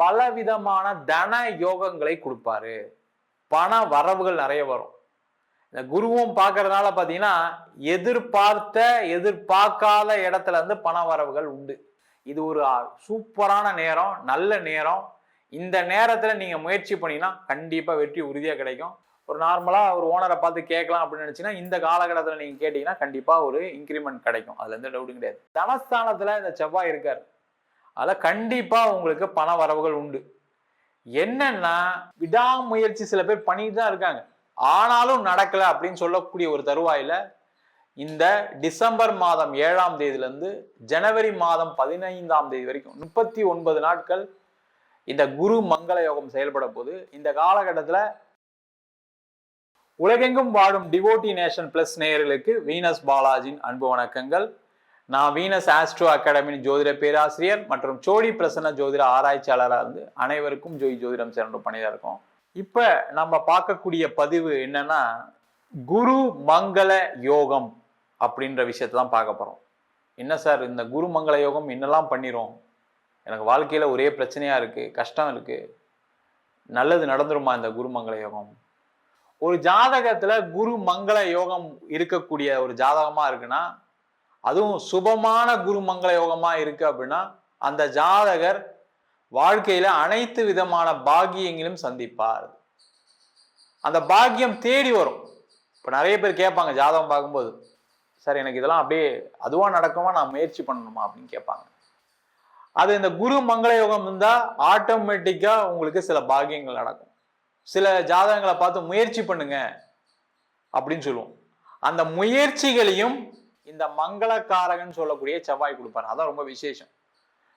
பலவிதமான தன யோகங்களை கொடுப்பாரு. பண வரவுகள் நிறைய வரும். இந்த குருவும் பார்க்கறதுனால பாத்தீங்கன்னா எதிர்பார்க்காத இடத்துல இருந்து பண வரவுகள் உண்டு. இது ஒரு சூப்பரான நேரம், நல்ல நேரம். இந்த நேரத்துல நீங்க முயற்சி பண்ணீங்கன்னா கண்டிப்பா வெற்றி உறுதியா கிடைக்கும். ஒரு நார்மலா ஒரு ஓனரை பார்த்து கேட்கலாம் அப்படின்னு நினைச்சீங்கன்னா இந்த காலகட்டத்தில் நீங்க கேட்டீங்கன்னா கண்டிப்பா ஒரு இன்கிரிமெண்ட் கிடைக்கும். அதுல எந்த டவுட்டும் கிடையாது. தனஸ்தானத்துல இந்த செவ்வாய் இருக்காரு, அதுல கண்டிப்பா உங்களுக்கு பண வரவுகள் உண்டு. என்னன்னா விடாமுயற்சி சில பேர் பண்ணிட்டு தான் இருக்காங்க, ஆனாலும் நடக்கல அப்படின்னு சொல்லக்கூடிய ஒரு தருவாயில இந்த டிசம்பர் மாதம் 7ஆம் தேதியில இருந்து ஜனவரி மாதம் 15ஆம் தேதி வரைக்கும் 39 நாட்கள் இந்த குரு மங்கள யோகம் செயல்பட போது. இந்த காலகட்டத்துல உலகெங்கும் வாழும் டிவோட்டி நேஷன் பிளஸ் நேயர்களுக்கு வீனஸ் பாலாஜியின் அன்பு வணக்கங்கள். நான் வீனஸ் ஆஸ்ட்ரோ அகாடமியின் ஜோதிட பேராசிரியர் மற்றும் சோடி பிரசன்ன ஜோதிட ஆராய்ச்சியாளராக இருந்து அனைவருக்கும் ஜோதிடம் சேர்ந்து பண்ணிதான் இருக்கோம். இப்ப நம்ம பார்க்கக்கூடிய பதிவு என்னன்னா குரு மங்கள யோகம் அப்படின்ற விஷயத்தை தான் பார்க்க போறோம். என்ன சார் இந்த குரு மங்கள யோகம் என்னெல்லாம் பண்ணிரும், எனக்கு வாழ்க்கையில ஒரே பிரச்சனையா இருக்கு, கஷ்டம் இருக்கு, நல்லது நடந்துருமா இந்த குரு மங்கள யோகம்? ஒரு ஜாதகத்துல குரு மங்கள யோகம் இருக்கக்கூடிய ஒரு ஜாதகமா இருக்குன்னா, அதுவும் சுபமான குரு மங்கள யோகமா இருக்கு அப்படின்னா அந்த ஜாதகர் வாழ்க்கையில அனைத்து விதமான பாக்கியங்களும் சந்திப்பார். அந்த பாக்கியம் தேடி வரும். இப்ப நிறைய பேர் கேட்பாங்க ஜாதகம் பார்க்கும்போது, சார் எனக்கு இதெல்லாம் அப்படியே அதுவா நடக்குமா, நான் முயற்சி பண்ணணுமா அப்படின்னு கேட்பாங்க. அது இந்த குரு மங்கள யோகம் இருந்தா ஆட்டோமேட்டிக்கா உங்களுக்கு சில பாக்கியங்கள் நடக்கும். சில ஜாதகங்களை பார்த்து முயற்சி பண்ணுங்க அப்படின்னு சொல்லுவோம். அந்த முயற்சிகளையும் இந்த மங்களக்காரகன் சொல்லக்கூடிய செவ்வாய் கொடுப்பாரு. அதான் ரொம்ப விசேஷம்.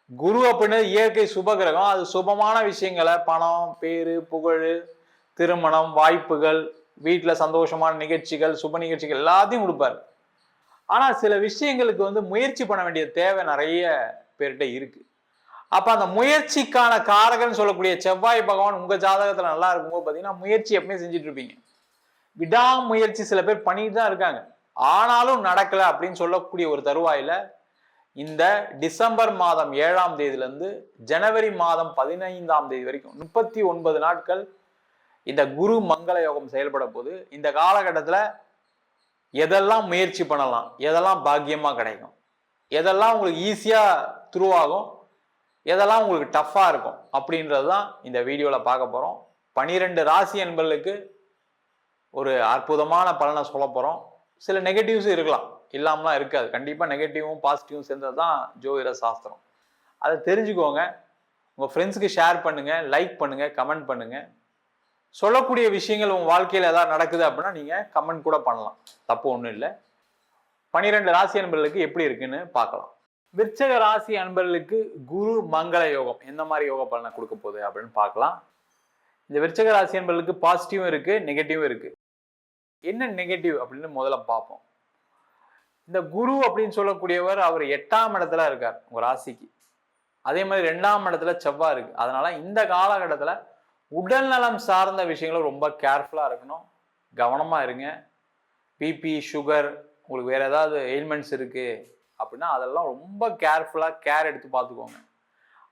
குரு அப்படின்னு இயற்கை சுபகிரகம், அது சுபமான விஷயங்களை பணம், பேரு, புகழ், திருமணம், வாய்ப்புகள், வீட்டுல சந்தோஷமான நிகழ்ச்சிகள், சுப நிகழ்ச்சிகள் எல்லாத்தையும் கொடுப்பாரு. ஆனா சில விஷயங்களுக்கு முயற்சி பண்ண வேண்டிய தேவை நிறைய பேர்கிட்ட இருக்கு. அப்ப அந்த முயற்சிக்கான காரகன் சொல்லக்கூடிய செவ்வாய் பகவான் உங்க ஜாதகத்துல நல்லா இருக்கும்போது பாத்தீங்கன்னா முயற்சி எப்பவுமே செஞ்சுட்டு இருப்பீங்க. விடாமுயற்சி சில பேர் பண்ணிட்டு தான் இருக்காங்க, ஆனாலும் நடக்கல அப்படின்னு சொல்லக்கூடிய ஒரு தருவாயில இந்த டிசம்பர் மாதம் 7ஆம் தேதியில இருந்து ஜனவரி மாதம் 15ஆம் தேதி வரைக்கும் 39 நாட்கள் இந்த குரு மங்கள யோகம் செயல்பட போது. இந்த காலகட்டத்துல எதெல்லாம் முயற்சி பண்ணலாம், எதெல்லாம் பாக்கியமா கிடைக்கும், எதெல்லாம் உங்களுக்கு ஈஸியா துருவாகும், எதெல்லாம் உங்களுக்கு டஃப்பா இருக்கும் அப்படின்றது தான் இந்த வீடியோல பார்க்க போறோம். 12 ராசி என்பர்களுக்கு ஒரு அற்புதமான பலனை சொல்ல போறோம். சில நெகட்டிவ்ஸ் இருக்கலாம், இல்லாமலாம் இருக்காது. கண்டிப்பா நெகட்டிவும் பாசிட்டிவும் சேர்ந்தது தான் ஜோதிட சாஸ்திரம். அதை தெரிஞ்சுக்கோங்க. உங்க ஃப்ரெண்ட்ஸுக்கு ஷேர் பண்ணுங்க, லைக் பண்ணுங்க, கமெண்ட் பண்ணுங்க. சொல்லக்கூடிய விஷயங்கள் உங்க வாழ்க்கையில ஏதாவது நடக்குது அப்படின்னா நீங்க கமெண்ட் கூட பண்ணலாம், தப்பு ஒன்றும் இல்லை. 12 ராசி என்பர்களுக்கு எப்படி இருக்குன்னு பார்க்கலாம். விருச்சக ராசி அன்பர்களுக்கு குரு மங்கள யோகம் எந்த மாதிரி யோக பலனை கொடுக்க போகுது அப்படின்னு பார்க்கலாம். இந்த விருச்சக ராசி அன்பர்களுக்கு பாசிட்டிவும் இருக்கு, நெகட்டிவும் இருக்கு. என்ன நெகட்டிவ் அப்படின்னு முதல்ல பார்ப்போம். இந்த குரு அப்படின்னு சொல்லக்கூடியவர் அவர் 8ஆம் இடத்துல இருக்கார் உங்க ராசிக்கு. அதே மாதிரி 2ஆம் இடத்துல செவ்வாய் இருக்கு. அதனால இந்த காலகட்டத்துல உடல் நலம் சார்ந்த விஷயங்களும் ரொம்ப கேர்ஃபுல்லா இருக்கணும், கவனமா இருங்க. பிபி, சுகர், உங்களுக்கு வேற ஏதாவது எயில்மெண்ட்ஸ் இருக்கு அப்படின்னா அதெல்லாம் ரொம்ப கேர்ஃபுல்லா கேர் எடுத்து பார்த்துக்கோங்க.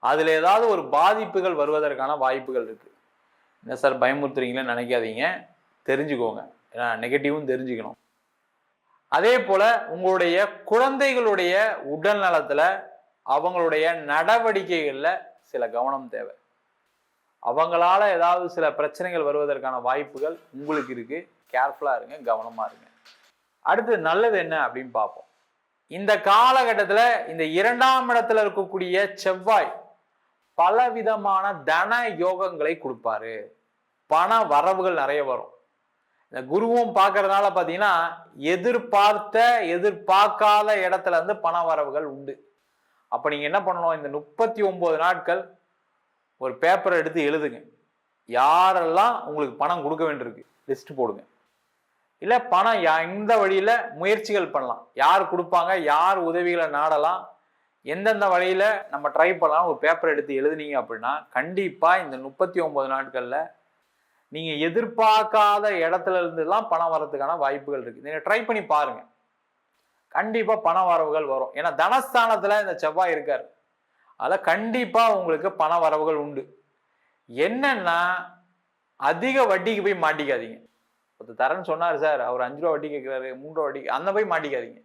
அதுல ஏதாவது ஒரு பாதிப்புகள் வருவதற்கான வாய்ப்புகள் இருக்கு. என்ன சார் பயமுறுத்துறீங்களேன்னு நினைக்காதீங்க, தெரிஞ்சுக்கோங்க. ஏன்னா நெகட்டிவும் தெரிஞ்சுக்கணும். அதே போல உங்களுடைய குழந்தைகளுடைய உடல் நலத்துல அவங்களுடைய நடவடிக்கைகள்ல சில கவனம் தேவை. அவங்களால ஏதாவது சில பிரச்சனைகள் வருவதற்கான வாய்ப்புகள் உங்களுக்கு இருக்கு. கேர்ஃபுல்லா இருங்க, கவனமா இருங்க. அடுத்து நல்லது என்ன அப்படின்னு பார்ப்போம். இந்த காலகட்டத்துல இந்த 2ஆம் இடத்துல இருக்கக்கூடிய செவ்வாய் பலவிதமான தன யோகங்களை கொடுப்பாரு. பண வரவுகள் நிறைய வரும். இந்த குருவும் பார்க்கறதுனால பாத்தீங்கன்னா எதிர்பார்க்காத இடத்துல இருந்து பண வரவுகள் உண்டு. அப்ப நீங்க என்ன பண்ணணும், இந்த 39 நாட்கள் ஒரு பேப்பரை எடுத்து எழுதுங்க. யாரெல்லாம் உங்களுக்கு பணம் கொடுக்க வேண்டியிருக்கு லிஸ்ட் போடுங்க. இல்ல பணம் எந்த வழியில முயற்சிகள் பண்ணலாம், யார் கொடுப்பாங்க, யார் உதவிகளை நாடலாம், எந்தெந்த வழியில நம்ம ட்ரை பண்ணலாம், ஒரு பேப்பர் எடுத்து எழுதுனீங்க அப்படின்னா கண்டிப்பா இந்த 39 நாட்கள்ல நீங்க எதிர்பார்க்காத இடத்துல இருந்துலாம் பணம் வரதுக்கான வாய்ப்புகள் இருக்கு. நீங்க ட்ரை பண்ணி பாருங்க, கண்டிப்பா பண வரவுகள் வரும். ஏன்னா தனஸ்தானத்துல இந்த செவ்வாய் இருக்காரு, அதுல கண்டிப்பா உங்களுக்கு பண வரவுகள் உண்டு. என்னன்னா அதிக வட்டிக்கு போய் மாட்டிக்காதீங்க. தரேன்னு சொன்னார் சார், அவர் 5 ரூபா வட்டி கேட்கிறாரு, 3 ரூபா வட்டி, அந்த போய் மாட்டிக்காதீங்க.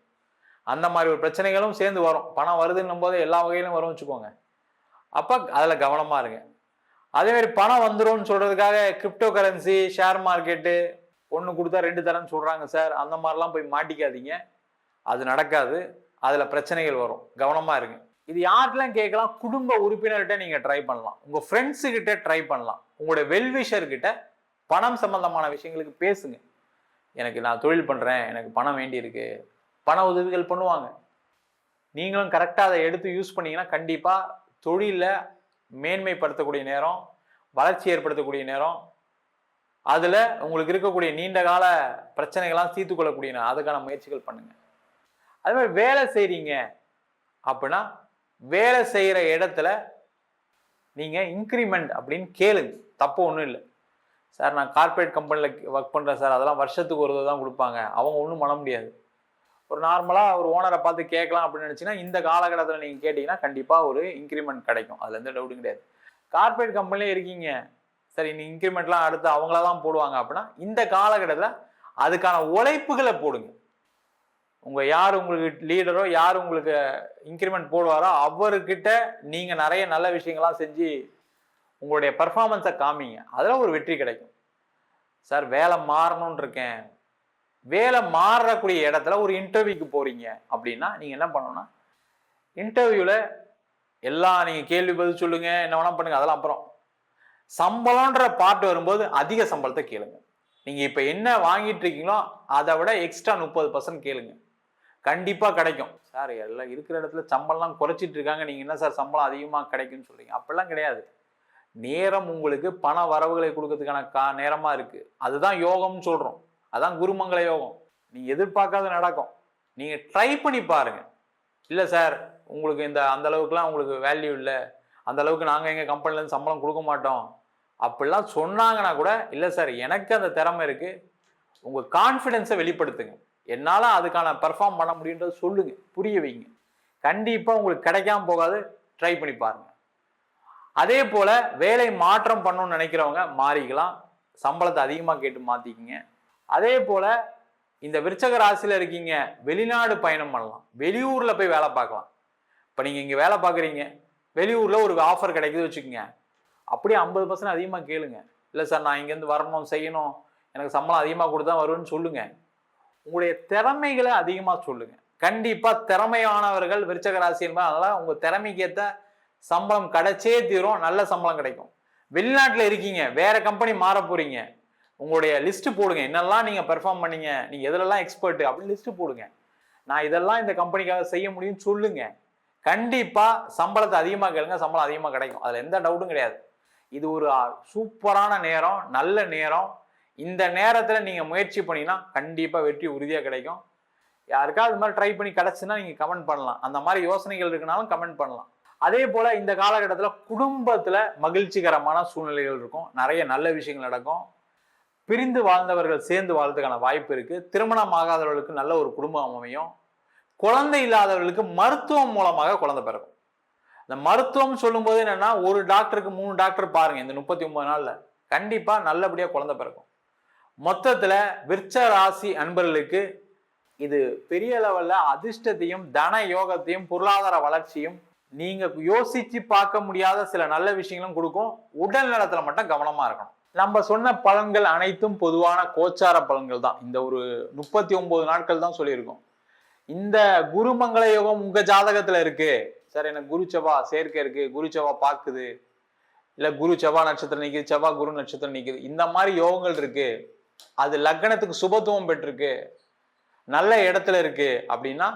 அந்த மாதிரி ஒரு பிரச்சனைகளும் சேர்ந்து வரும். பணம் வருதுன்னும் போது எல்லா வகையிலும் வரும் வச்சுக்கோங்க. அப்ப அதுல கவனமா இருங்க. அதே மாதிரி பணம் வந்துரும்னு சொல்றதுக்காக கிரிப்டோ கரன்சி, ஷேர் மார்க்கெட்டு, ஒண்ணு கொடுத்தா 2 தரேன்னு சொல்றாங்க சார், அந்த மாதிரிலாம் போய் மாட்டிக்காதீங்க. அது நடக்காது. அதுல பிரச்சனைகள் வரும். கவனமா இருங்க. இது யார்கிட்டலாம் கேட்கலாம்? குடும்ப உறுப்பினர்கிட்ட நீங்க ட்ரை பண்ணலாம், உங்க ஃப்ரெண்ட்ஸு கிட்ட ட்ரை பண்ணலாம், உங்களுடைய வெல்விஷர் கிட்ட பணம் சம்பந்தமான விஷயங்களுக்கு பேசுங்க. எனக்கு நான் தொழில் பண்றேன், எனக்கு பணம் வேண்டி இருக்கு, பண உதவிகள் பண்ணுவாங்க. நீங்களும் கரெக்டா அதை எடுத்து யூஸ் பண்ணீங்கன்னா கண்டிப்பா தொழில மேன்மைப்படுத்தக்கூடிய நேரம், வளர்ச்சி ஏற்படுத்தக்கூடிய நேரம், அதுல உங்களுக்கு இருக்கக்கூடிய நீண்ட கால பிரச்சனைகள்லாம் தீர்த்து கொள்ளக்கூடிய நேரம், அதுக்கான முயற்சிகள் பண்ணுங்க. அதே மாதிரி வேலை செய்றீங்க அப்படின்னா வேலை செய்யற இடத்துல நீங்க இன்கிரிமெண்ட் அப்படின்னு கேளுங்க, தப்பு ஒன்றும் இல்லை. சார் நான் கார்பரேட் கம்பெனியில் ஒர்க் பண்ணுறேன் சார், அதெல்லாம் வருஷத்துக்கு ஒரு தான் கொடுப்பாங்க, அவங்க ஒன்றும் பண்ண முடியாது. ஒரு நார்மலாக ஒரு ஓனரை பார்த்து கேட்கலாம் அப்படின்னு நினச்சிங்கன்னா இந்த காலகட்டத்தில் நீங்கள் கேட்டிங்கன்னா கண்டிப்பாக ஒரு இன்க்ரிமெண்ட் கிடைக்கும், அதில் எந்த டவுட்டும் கிடையாது. கார்பரேட் கம்பெனிலே இருக்கீங்க, சரி நீ இன்க்ரிமெண்ட்லாம் அடுத்து அவங்கள தான் போடுவாங்க அப்படின்னா இந்த காலகட்டத்தில் அதுக்கான உழைப்புகளை போடுங்க. யார் உங்களுக்கு லீடரோ, யார் உங்களுக்கு இன்க்ரிமெண்ட் போடுவாரோ அவர்கிட்ட நீங்கள் நிறைய நல்ல விஷயங்கள்லாம் செஞ்சு உங்களுடைய பர்ஃபார்மன்ஸை காமிங்க, அதில் ஒரு வெற்றி கிடைக்கும். சார் வேலை மாறணும்னு இருக்கேன், வேலை மாறக்கூடிய இடத்துல ஒரு இன்டர்வியூக்கு போறீங்க அப்படின்னா நீங்க என்ன பண்ணணும்னா, இன்டர்வியூல எல்லாம் நீங்க கேள்வி பதில் சொல்லுங்க, என்ன வேணா பண்ணுங்க, அதெல்லாம் அப்புறம். சம்பளம்ன்ற பார்ட் வரும்போது அதிக சம்பளத்தை கேளுங்க. நீங்க இப்ப என்ன வாங்கிட்டு இருக்கீங்களோ அதை விட எக்ஸ்ட்ரா 30% கேளுங்க, கண்டிப்பா கிடைக்கும். சார் எல்லாம் இருக்கிற இடத்துல சம்பளம்லாம் குறைச்சிட்டு இருக்காங்க, நீங்க என்ன சார் சம்பளம் அதிகமா கிடைக்கும்னு சொல்றீங்க? அப்படிலாம் கிடையாது. நேரம் உங்களுக்கு பண வரவுகளை கொடுக்கறதுக்கான நேரமா இருக்கு, அதுதான் யோகம்னு சொல்றோம், அதான் குருமங்கள யோகம். நீங்க எதிர்பார்க்காத நடக்கும், நீங்க ட்ரை பண்ணி பாருங்க. இல்ல சார் உங்களுக்கு அந்த அளவுக்குலாம் உங்களுக்கு வேல்யூ இல்லை, அந்த அளவுக்கு நாங்க எங்க கம்பெனில இருந்து சம்பளம் கொடுக்க மாட்டோம் அப்படிலாம் சொன்னாங்கன்னா கூட, இல்ல சார் எனக்கு அந்த திறமை இருக்கு, உங்க கான்ஃபிடென்ஸை வெளிப்படுத்துங்க, என்னால அதுக்கான பெர்ஃபார்ம் பண்ண முடியுன்றது சொல்லுங்க, புரிய வைங்க. கண்டிப்பா உங்களுக்கு கிடைக்காம போகாது, ட்ரை பண்ணி பாருங்க. அதே போல வேலை மாற்றம் பண்ணணும்னு நினைக்கிறவங்க மாறிக்கலாம், சம்பளத்தை அதிகமா கேட்டு மாத்திக்கிங்க. அதே போல இந்த விருச்சக ராசியில இருக்கீங்க, வெளிநாடு பயணம் பண்ணலாம், வெளியூர்ல போய் வேலை பார்க்கலாம். இப்ப நீங்க இங்க வேலை பார்க்குறீங்க, வெளியூர்ல ஒரு ஆஃபர் கிடைக்குது வச்சுக்கோங்க, அப்படியே 50% அதிகமா கேளுங்க. இல்லை சார் நான் இங்கேருந்து வரணும், செய்யணும், எனக்கு சம்பளம் அதிகமாக கொடுத்தா வருவேன்னு சொல்லுங்க. உங்களுடைய திறமைகளை அதிகமா சொல்லுங்க. கண்டிப்பா திறமையானவர்கள் விருச்சக ராசி என்பது, அதனால உங்க திறமைக்கு ஏற்ற சம்பளம் கிடைச்சே தீரும், நல்ல சம்பளம் கிடைக்கும். வெளிநாட்டுல இருக்கீங்க, வேற கம்பெனி மாற போறீங்க, உங்களுடைய லிஸ்ட் போடுங்க, என்னெல்லாம் நீங்க பெர்ஃபார்ம் பண்ணீங்க, நீங்க எதுலெல்லாம் எக்ஸ்பர்ட் அப்படின்னு லிஸ்ட் போடுங்க. நான் இதெல்லாம் இந்த கம்பெனிக்காக செய்ய முடியும்னு சொல்லுங்க. கண்டிப்பா சம்பளத்தை அதிகமாக கேளுங்க, சம்பளம் அதிகமாக கிடைக்கும், அதுல எந்த டவுட்டும் கிடையாது. இது ஒரு சூப்பரான நேரம், நல்ல நேரம். இந்த நேரத்துல நீங்க முயற்சி பண்ணீங்கன்னா கண்டிப்பா வெற்றி உறுதியா கிடைக்கும். யாருக்காவது அது மாதிரி ட்ரை பண்ணி கிடைச்சுன்னா நீங்க கமெண்ட் பண்ணலாம், அந்த மாதிரி யோசனைகள் இருக்குனாலும் கமெண்ட் பண்ணலாம். அதே போல இந்த காலகட்டத்தில் குடும்பத்துல மகிழ்ச்சிகரமான சூழ்நிலைகள் இருக்கும், நிறைய நல்ல விஷயங்கள் நடக்கும். பிரிந்து வாழ்ந்தவர்கள் சேர்ந்து வாழ்றதுக்கான வாய்ப்பு இருக்கு. திருமணம் ஆகாதவர்களுக்கு நல்ல ஒரு குடும்பம் அமையும். குழந்தை இல்லாதவர்களுக்கு மருத்துவம் மூலமாக குழந்தை பிறக்கும். இந்த மருத்துவம் சொல்லும் போது என்னன்னா, ஒரு டாக்டருக்கு 3 டாக்டர் பாருங்க இந்த 39 நாள்ல, கண்டிப்பா நல்லபடியா குழந்தை பிறக்கும். மொத்தத்துல விருச்ச ராசி அன்பர்களுக்கு இது பெரிய லெவல்ல அதிர்ஷ்டத்தையும் தன யோகத்தையும் பொருளாதார வளர்ச்சியும் நீங்க யோசிச்சு பார்க்க முடியாத சில நல்ல விஷயங்களும் கொடுக்கும். உடல் நலத்துல மட்டும் கவனமா இருக்கணும். நம்ம சொன்ன பலன்கள் அனைத்தும் பொதுவான கோச்சார பலன்கள் தான். இந்த ஒரு 39 நாட்கள் தான் சொல்லியிருக்கோம். இந்த குருமங்கள யோகம் உங்க ஜாதகத்துல இருக்கு சார், எனக்கு குரு செவ்வாய் சேர்க்கை இருக்கு, குரு செவ்வாய் பாக்குது, இல்ல குரு செவ்வாய் நட்சத்திரம் நிக்குது, செவ்வாய் குரு நட்சத்திரம் நிக்குது, இந்த மாதிரி யோகங்கள் இருக்கு, அது லக்னத்துக்கு சுபத்துவம் பெற்றிருக்கு, நல்ல இடத்துல இருக்கு அப்படின்னா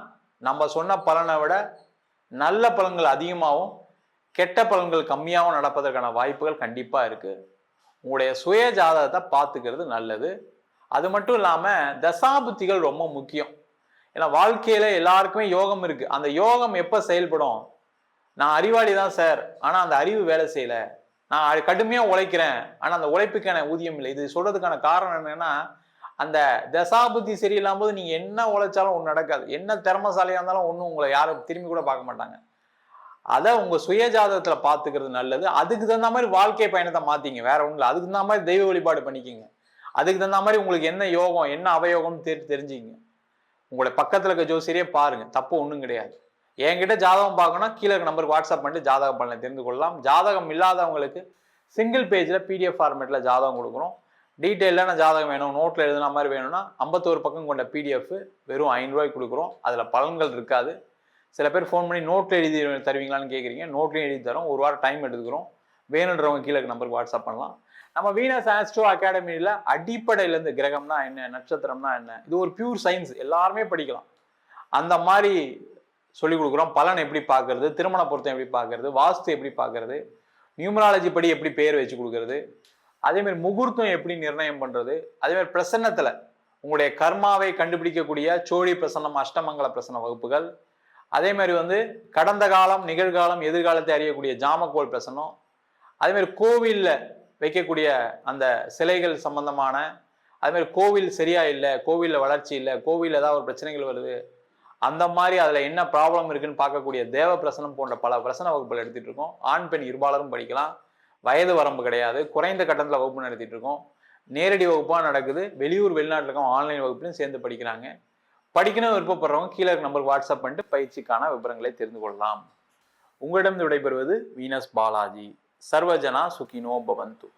நம்ம சொன்ன பலனை விட நல்ல பலன்கள் அதிகமாகவும் கெட்ட பலன்கள் கம்மியாகவும் நடப்பதற்கான வாய்ப்புகள் கண்டிப்பா இருக்கு. உங்களுடைய சுய ஜாதகத்தை பார்த்துக்கிறது நல்லது. அது மட்டும் இல்லாம தசாபுத்திகள் ரொம்ப முக்கியம். ஏன்னா வாழ்க்கையில எல்லாருக்குமே யோகம் இருக்கு. அந்த யோகம் எப்ப செயல்படும்? நான் அறிவாளி தான் சார், ஆனா அந்த அறிவு வேலை செய்யல, நான் கடுமையா உழைக்கிறேன் ஆனா அந்த உழைப்புக்கான ஊதியம் இல்லை. இது சொல்றதுக்கான காரணம் என்னன்னா, அந்த தசாபுத்தி சரியில்லாம போது நீங்க என்ன உழைச்சாலும் ஒண்ணு நடக்காது, என்ன திறமசாலியா இருந்தாலும் ஒண்ணும் உங்களை யாரும் திரும்பி கூட பார்க்க மாட்டாங்க. அதை உங்க சுய ஜாதகத்துல பாத்துக்கிறது நல்லது. அதுக்கு தகுந்த மாதிரி வாழ்க்கை பயணத்தை மாத்திங்க, வேற ஒண்ணும் இல்லை. அதுக்கு தகுந்த மாதிரி தெய்வ வழிபாடு பண்ணிக்கிங்க. அதுக்கு தகுந்த மாதிரி உங்களுக்கு என்ன யோகம் என்ன அவயோகம்னு தெரிஞ்சுக்கிங்க. உங்களுடைய பக்கத்துல இருக்க ஜோசியரே பாருங்க, தப்பு ஒண்ணும் கிடையாது. என்கிட்ட ஜாதகம் பார்க்கணும், கீழே இருக்க நம்பருக்கு வாட்ஸ்அப் பண்ணிட்டு ஜாதக பலனை தெரிந்து கொள்ளலாம். ஜாதகம் இல்லாதவங்களுக்கு சிங்கிள் பேஜ்ல PDF ஃபார்மேட்ல ஜாதகம் கொடுக்குறோம். டீட்டெயிலான ஜாதகம் வேணும், நோட்ல எழுதுன மாதிரி வேணும்னா 51 பக்கம் கொண்ட PDF வெறும் 5 ரூபாய்க்கு கொடுக்குறோம். அதுல பலன்கள் இருக்காது. சில பேர் ஃபோன் பண்ணி நோட்ல எழுதி தருவீங்களான்னு கேட்குறீங்க. நோட்லையும் எழுதி தரோம். ஒரு வாரம் டைம் எடுத்துக்கிறோம். வேணுன்றவங்க கீழே நம்பருக்கு வாட்ஸ்அப் பண்ணலாம். நம்ம வீனஸ் ஆஸ்ட்ரோ அகாடமியில அடிப்படையில இருந்து கிரகம்னா என்ன, நட்சத்திரம்னா என்ன, இது ஒரு பியூர் சயின்ஸ், எல்லாருமே படிக்கலாம். அந்த மாதிரி சொல்லிக் கொடுக்குறோம். பலன் எப்படி பார்க்கறது, திருமண பொருத்தம் எப்படி பார்க்கறது, வாஸ்து எப்படி பார்க்கறது, நியூமராலஜி படி எப்படி பேர் வச்சு கொடுக்கறது, அதே மாதிரி முகூர்த்தம் எப்படி நிர்ணயம் பண்றது, அதே மாதிரி பிரசன்னத்துல உங்களுடைய கர்மாவை கண்டுபிடிக்கக்கூடிய சோழி பிரசன்னம், அஷ்டமங்கல பிரசன்ன வகுப்புகள், அதே மாதிரி கடந்த காலம், நிகழ்காலம், எதிர்காலத்தை அறியக்கூடிய ஜாமக்கோல் பிரசன்னம், அதே மாதிரி கோவில்ல வைக்கக்கூடிய அந்த சிலைகள் சம்பந்தமான, அதே மாதிரி கோவில் சரியா இல்லை, கோவில்ல வளர்ச்சி இல்லை, கோவில் ஏதாவது ஒரு பிரச்சனைகள் வருது, அந்த மாதிரி அதுல என்ன ப்ராப்ளம் இருக்குன்னு பார்க்கக்கூடிய தேவ பிரசனம் போன்ற பல பிரசன வகுப்புகள் எடுத்துட்டு இருக்கோம். ஆண் பெண் இருபாலரும் படிக்கலாம். வயது வரம்பு கிடையாது. குறைந்த கட்டணத்துல வகுப்பு நடத்திட்டு இருக்கோம். நேரடி வகுப்பா நடக்குது. வெளியூர் வெளிநாட்டுல இருக்கோம், ஆன்லைன் வகுப்புலையும் சேர்ந்து படிக்கிறாங்க. படிக்கணும் விருப்பப்படுறவங்க கீழே நம்பருக்கு வாட்ஸ்அப் பண்ணிட்டு பயிற்சிக்கான விவரங்களை தெரிந்து கொள்ளலாம். உங்களிடம் விடைபெறுவது வீனஸ் பாலாஜி. சர்வஜனா சுகினோ பவந்து.